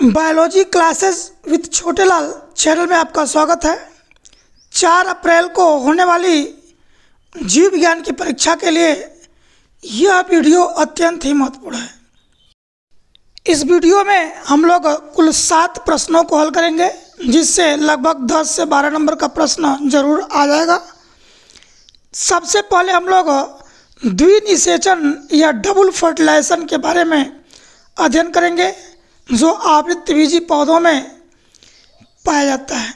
Biology classes with Chhotelal channel में आपका स्वागत है। 4 अप्रैल को होने वाली जीव विज्ञान की परीक्षा के लिए यह वीडियो अत्यंत ही महत्वपूर्ण है। इस वीडियो में हम लोग कुल 7 प्रश्नों को हल करेंगे, जिससे लगभग 10 से 12 नंबर का प्रश्न जरूर आ जाएगा। सबसे पहले हम लोग द्विनिषेचन या डबल फर्टिलाइजेशन के बारे में अध्ययन करेंगे, जो आवृतबीजी पौधों में पाया जाता है।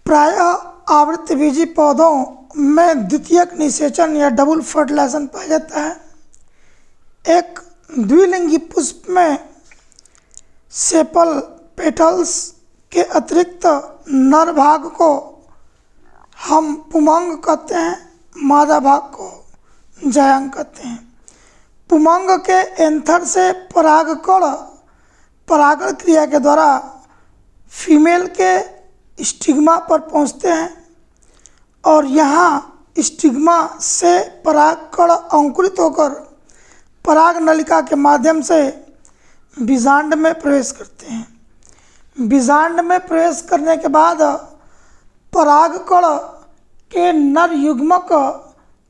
प्रायः आवृतबीजी पौधों में द्वितीयक निषेचन या डबल फर्टिलाइजेशन पाया जाता है। एक द्विलिंगी पुष्प में सेपल पेटल्स के अतिरिक्त नर भाग को हम पुमंग कहते हैं, मादा भाग को जायांग कहते हैं। पुमंग के एंथर से परागकण परागण क्रिया के द्वारा फीमेल के स्टिग्मा पर पहुंचते हैं और यहाँ स्टिग्मा से परागकण अंकुरित होकर पराग नलिका के माध्यम से बीजांड में प्रवेश करते हैं। बीजांड में प्रवेश करने के बाद परागकण के नर युग्मक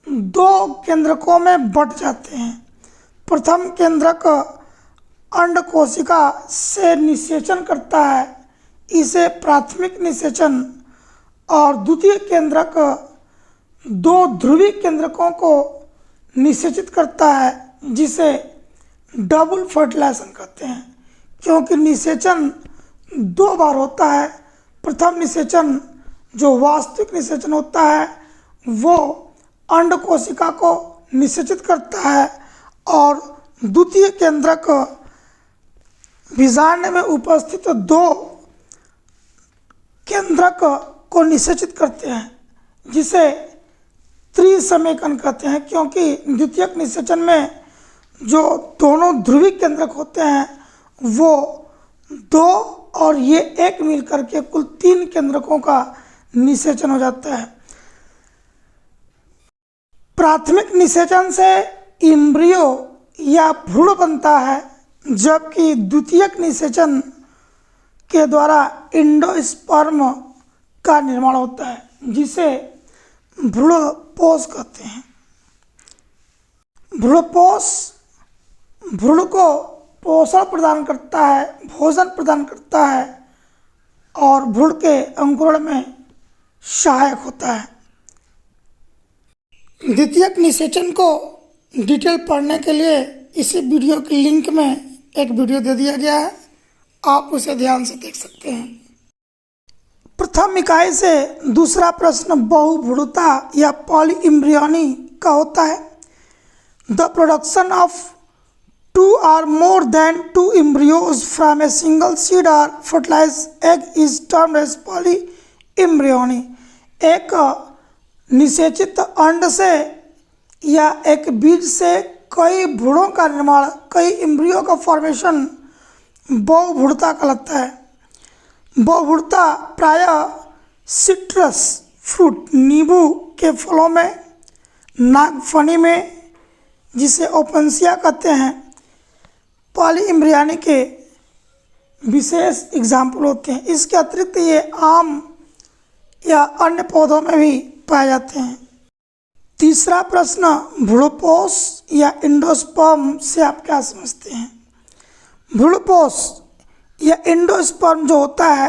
2 केंद्रकों में बंट जाते हैं। प्रथम केंद्रक अंड कोशिका से निषेचन करता है, इसे प्राथमिक निषेचन, और द्वितीय केंद्रक 2 ध्रुवी केंद्रकों को निषेचित करता है, जिसे डबल फर्टिलाइजेशन कहते हैं। क्योंकि निषेचन 2 बार होता है। प्रथम निषेचन जो वास्तविक निषेचन होता है वो अंड कोशिका को निषेचित करता है और द्वितीय केंद्रक बीजांड में उपस्थित 2 केंद्रक को निषेचित करते हैं, जिसे त्रिसमेकन कहते हैं। क्योंकि द्वितीयक निषेचन में जो दोनों ध्रुवी केंद्रक होते हैं वो 2 और ये 1 मिलकर के कुल 3 केंद्रकों का निषेचन हो जाता है। प्राथमिक निषेचन से इम्ब्रियो या भ्रूण बनता है, जबकि द्वितीयक निषेचन के द्वारा एंडोस्पर्म का निर्माण होता है, जिसे भ्रूणपोष कहते हैं। भ्रूणपोष भ्रूण को पोषण प्रदान करता है, भोजन प्रदान करता है और भ्रूण के अंकुरण में सहायक होता है। द्वितीयक निषेचन को डिटेल पढ़ने के लिए इसी वीडियो की लिंक में एक वीडियो दे दिया गया है, आप उसे ध्यान से देख सकते हैं। प्रथम इकाई से दूसरा प्रश्न बहुभ्रूणता या पॉलीइम्ब्रियोनी का होता है। The production of 2 or more than 2 embryos from a single seed or fertilized egg is termed as polyembryony। एक निषेचित अंड से या एक बीज से कई भ्रूणों का निर्माण, कई इम्ब्रियो का फॉर्मेशन बहुभ्रूणता कहलाता है। बहुभ्रूणता प्रायः सिट्रस फ्रूट, नींबू के फलों में, नागफनी में जिसे ओपनसिया कहते हैं, पॉलीइम्ब्रियोनी के विशेष एग्जाम्पल होते हैं। इसके अतिरिक्त ये आम या अन्य पौधों में भी पाए जाते हैं। तीसरा प्रश्न भ्रूणपोष या एंडोस्पर्म से आप क्या समझते हैं? भ्रूणपोष या एंडोस्पर्म जो होता है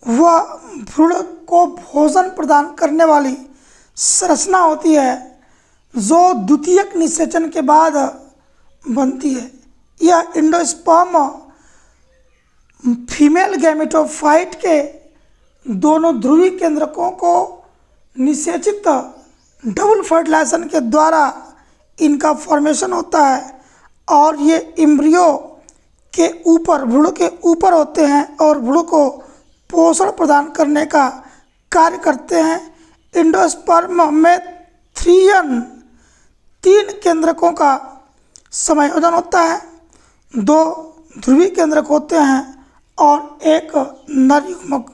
वह भ्रूण को भोजन प्रदान करने वाली संरचना होती है, जो द्वितीयक निषेचन के बाद बनती है। यह एंडोस्पर्म फीमेल गैमेटोफाइट के दोनों ध्रुवी केंद्रकों को निषेचित डबल फर्टिलाइजेशन के द्वारा इनका फॉर्मेशन होता है और ये इम्ब्रियो के ऊपर, भ्रूण के ऊपर होते हैं और भ्रूण को पोषण प्रदान करने का कार्य करते हैं। एंडोस्पर्म में 3 केंद्रकों का संयोजन होता है। 2 ध्रुवी केंद्रक होते हैं और एक नर युग्मक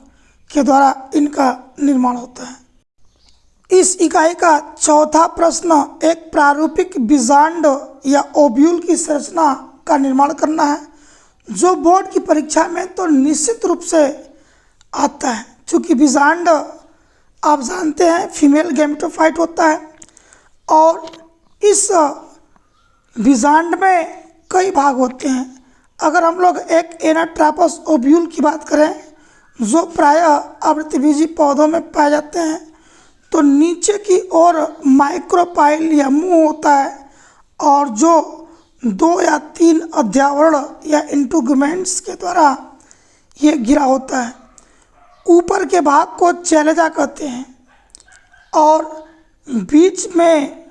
के द्वारा इनका निर्माण होता है। इस इकाई का चौथा प्रश्न एक प्रारूपिक बीजांड या ओव्यूल की संरचना का निर्माण करना है। जो बोर्ड की परीक्षा में तो निश्चित रूप से आता है, चूँकि बीजांड आप जानते हैं फीमेल गैमेटोफाइट होता है और इस बीजांड में कई भाग होते हैं। अगर हम लोग एक एनाट्रापस ओव्यूल की बात करें जो प्रायः आवृतबीजी पौधों में पाए जाते हैं, तो नीचे की ओर माइक्रोपाइल या मुंह होता है और जो 2 या 3 अध्यावरण या इंटुगमेंट्स के द्वारा ये घिरा होता है। ऊपर के भाग को चैलेजा कहते हैं और बीच में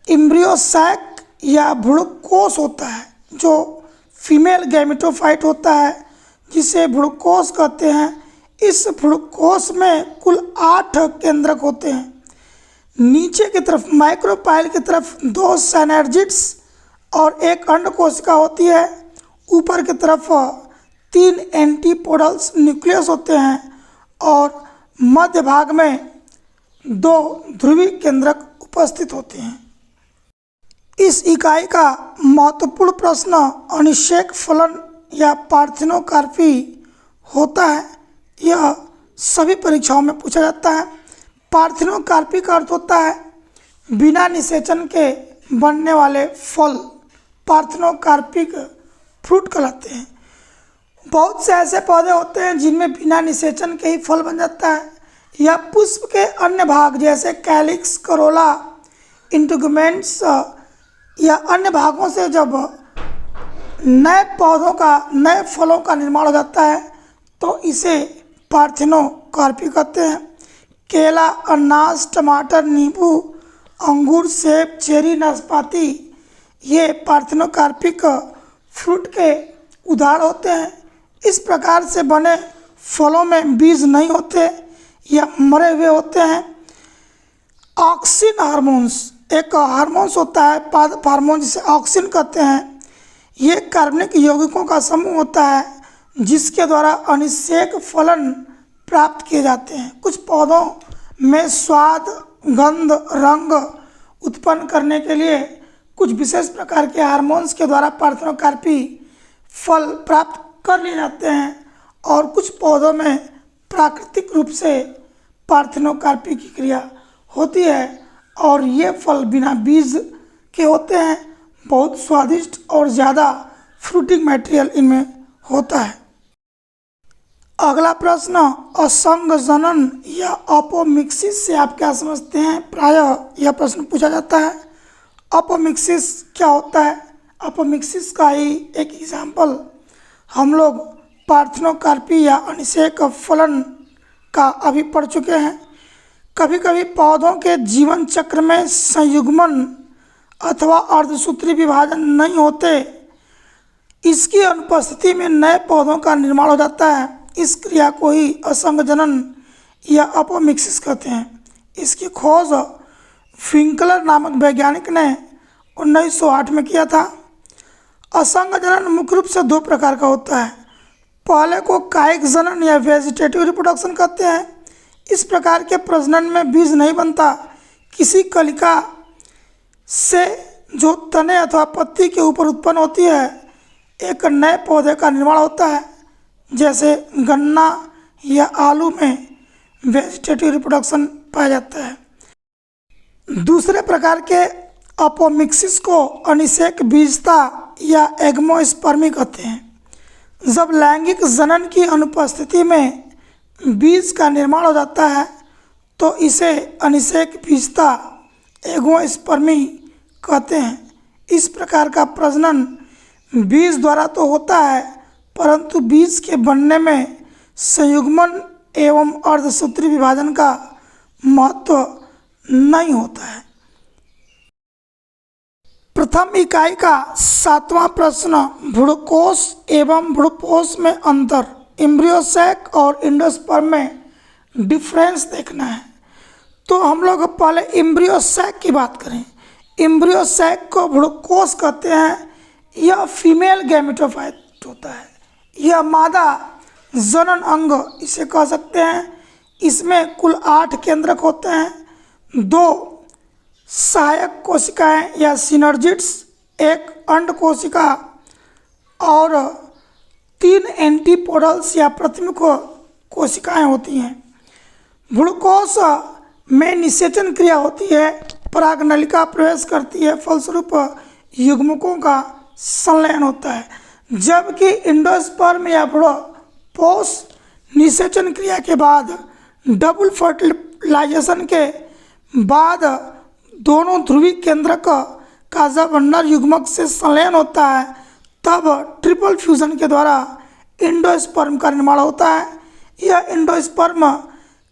एम्ब्रियो सैक या भ्रूणकोश होता है जो फीमेल गैमेटोफाइट होता है, जिसे भ्रूणकोश कहते हैं। इस भ्रूणकोश में कुल 8 केंद्रक होते हैं। नीचे की तरफ माइक्रोपाइल की तरफ 2 साइनर्जिड्स और 1 अंड कोशिका होती है। ऊपर की तरफ 3 एंटीपोडल्स न्यूक्लियस होते हैं और मध्य भाग में 2 ध्रुवीय केंद्रक उपस्थित होते हैं। इस इकाई का महत्वपूर्ण प्रश्न अनिषेक फलन या पार्थिनोकार्पी होता है। यह सभी परीक्षाओं में पूछा जाता है। पार्थिनोकार्पी का अर्थ होता है बिना निषेचन के बनने वाले फल, पार्थिनोकार्पिक फ्रूट कहलाते हैं। बहुत से ऐसे पौधे होते हैं जिनमें बिना निषेचन के ही फल बन जाता है, या पुष्प के अन्य भाग जैसे कैलिक्स, करोला, इंटुगमेंट्स या अन्य भागों से जब नए फलों का निर्माण हो जाता है तो इसे पार्थिनोकार्पी कहते हैं। केला, अनानास, टमाटर, नींबू, अंगूर, सेब, चेरी, नाशपाती ये पार्थिनोकार्पिक फ्रूट के उदाहरण होते हैं। इस प्रकार से बने फलों में बीज नहीं होते या मरे हुए होते हैं। ऑक्सिन हार्मोन्स एक हार्मोन्स होता है, पादप हार्मोन जिसे ऑक्सिन कहते हैं। ये कार्बनिक यौगिकों का समूह होता है जिसके द्वारा अनिषेक फलन प्राप्त किए जाते हैं। कुछ पौधों में स्वाद, गंध, रंग उत्पन्न करने के लिए कुछ विशेष प्रकार के हार्मोन्स के द्वारा पार्थिनोकार्पी फल प्राप्त कर लिए जाते हैं और कुछ पौधों में प्राकृतिक रूप से पार्थिनोकार्पी की क्रिया होती है और ये फल बिना बीज के होते हैं। बहुत स्वादिष्ट और ज़्यादा फ्रूटिंग मटेरियल इनमें होता है। अगला प्रश्न, असंग जनन या अपोमिक्सिस से आप क्या समझते हैं? प्रायः यह प्रश्न पूछा जाता है। अपोमिक्सिस क्या होता है? अपोमिक्सिस का ही एक एग्जाम्पल हम लोग पार्थिनोकार्पी या अनिषेक फलन का अभी पढ़ चुके हैं। कभी कभी पौधों के जीवन चक्र में संयुग्मन अथवा अर्धसूत्री विभाजन नहीं होते, इसकी अनुपस्थिति में नए पौधों का निर्माण हो जाता है। इस क्रिया को ही असंग जनन या अपोमिक्सिस कहते हैं। इसकी खोज विंकलर नामक वैज्ञानिक ने 1908 में किया था। असंग जनन मुख्य रूप से 2 प्रकार का होता है। पहले को कायिक जनन या वेजिटेटिव रिप्रोडक्शन कहते हैं। इस प्रकार के प्रजनन में बीज नहीं बनता। किसी कलिका से जो तने अथवा पत्ती के ऊपर उत्पन्न होती है एक नए पौधे का निर्माण होता है। जैसे गन्ना या आलू में वेजिटेटिव रिप्रोडक्शन पाया जाता है। दूसरे प्रकार के अपोमिक्सिस को अनिषेक बीजता या एग्मोस्पर्मी कहते हैं। जब लैंगिक जनन की अनुपस्थिति में बीज का निर्माण हो जाता है तो इसे अनिषेक बीजता एग्मोस्पर्मी कहते हैं। इस प्रकार का प्रजनन बीज द्वारा तो होता है परंतु बीज के बनने में संयुग्मन एवं अर्धसूत्री विभाजन का महत्व नहीं होता है। प्रथम इकाई का 7वां प्रश्न, भ्रूणकोश एवं भ्रूणपोष में अंतर, एम्ब्रियोसैक और एंडोस्पर्म में डिफरेंस देखना है। तो हम लोग पहले एम्ब्रियोसैक की बात करें। एम्ब्रियोसैक को भ्रूणकोश कहते हैं। यह फीमेल गैमेटोफाइट होता है। यह मादा जनन अंग इसे कह सकते हैं। इसमें कुल 8 केंद्रक होते हैं। 2 सहायक कोशिकाएं या सिनर्जिड्स, 1 अंड कोशिका और 3 एंटीपोडल्स या प्राथमिक कोशिकाएं होती हैं। भ्रूणकोश में निषेचन क्रिया होती है, परागनलिका प्रवेश करती है, फलस्वरूप युग्मकों का संलयन होता है। जबकि एंडोस्पर्म या भ्रूणपोष निषेचन क्रिया के बाद डबल फर्टिलाइजेशन के बाद दोनों ध्रुवी केंद्रक का जब नर युग्मक से संलयन होता है तब ट्रिपल फ्यूजन के द्वारा एंडोस्पर्म का निर्माण होता है। यह एंडोस्पर्म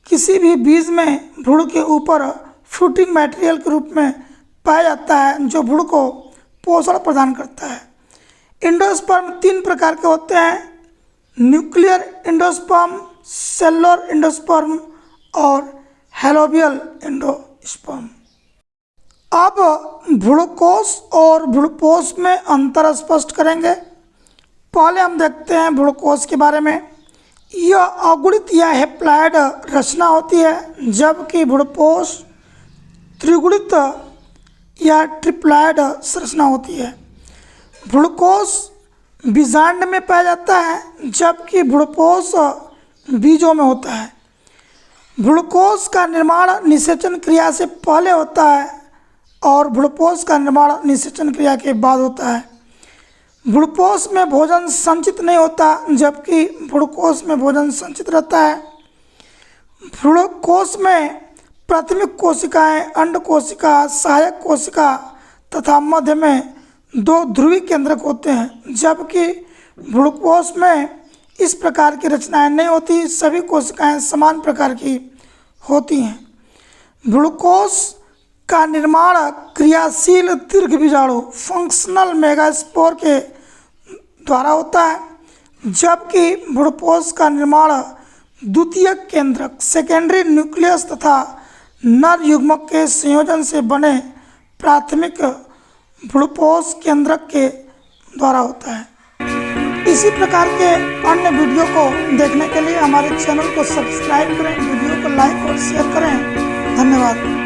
किसी भी बीज में भ्रूण के ऊपर फ्रूटिंग मटेरियल के रूप में पाया जाता है जो भ्रूण को पोषण प्रदान करता है। एंडोस्पर्म 3 प्रकार के होते हैं, न्यूक्लियर एंडोस्पर्म, सेलुलर एंडोस्पर्म और हैलोबियल एंडोस्पर्म। अब भ्रूणकोश और भ्रूणपोष में अंतर स्पष्ट करेंगे। पहले हम देखते हैं भ्रूणकोश के बारे में। यह अगुणित या हैप्लॉइड रचना होती है, जबकि भ्रूणपोष त्रिगुणित या ट्रिप्लॉइड संरचना होती है। भ्रूणकोश बीजांड में पाया जाता है, जबकि भ्रूणपोष बीजों में होता है। भ्रूणकोश का निर्माण निषेचन क्रिया से पहले होता है और भ्रूणपोष का निर्माण निषेचन क्रिया के बाद होता है। भ्रूणपोष में भोजन संचित नहीं होता, जबकि भ्रूणकोश में भोजन संचित रहता है। भ्रूणकोश में प्राथमिक कोशिकाएं, अंड कोशिका, सहायक कोशिका तथा मध्य में 2 ध्रुवी केंद्रक होते हैं, जबकि भ्रूणकोश में इस प्रकार की रचनाएं नहीं होती, सभी कोशिकाएं समान प्रकार की होती हैं। भ्रूणकोश का निर्माण क्रियाशील दीर्घबीजाणु फंक्शनल मेगास्पोर के द्वारा होता है, जबकि भ्रूणपोष का निर्माण द्वितीयक केंद्रक सेकेंडरी न्यूक्लियस तथा नर युग्मक के संयोजन से बने प्राथमिक भ्रूणपोष केंद्रक के द्वारा होता है। इसी प्रकार के अन्य वीडियो को देखने के लिए हमारे चैनल को सब्सक्राइब करें, वीडियो को लाइक और शेयर करें। धन्यवाद।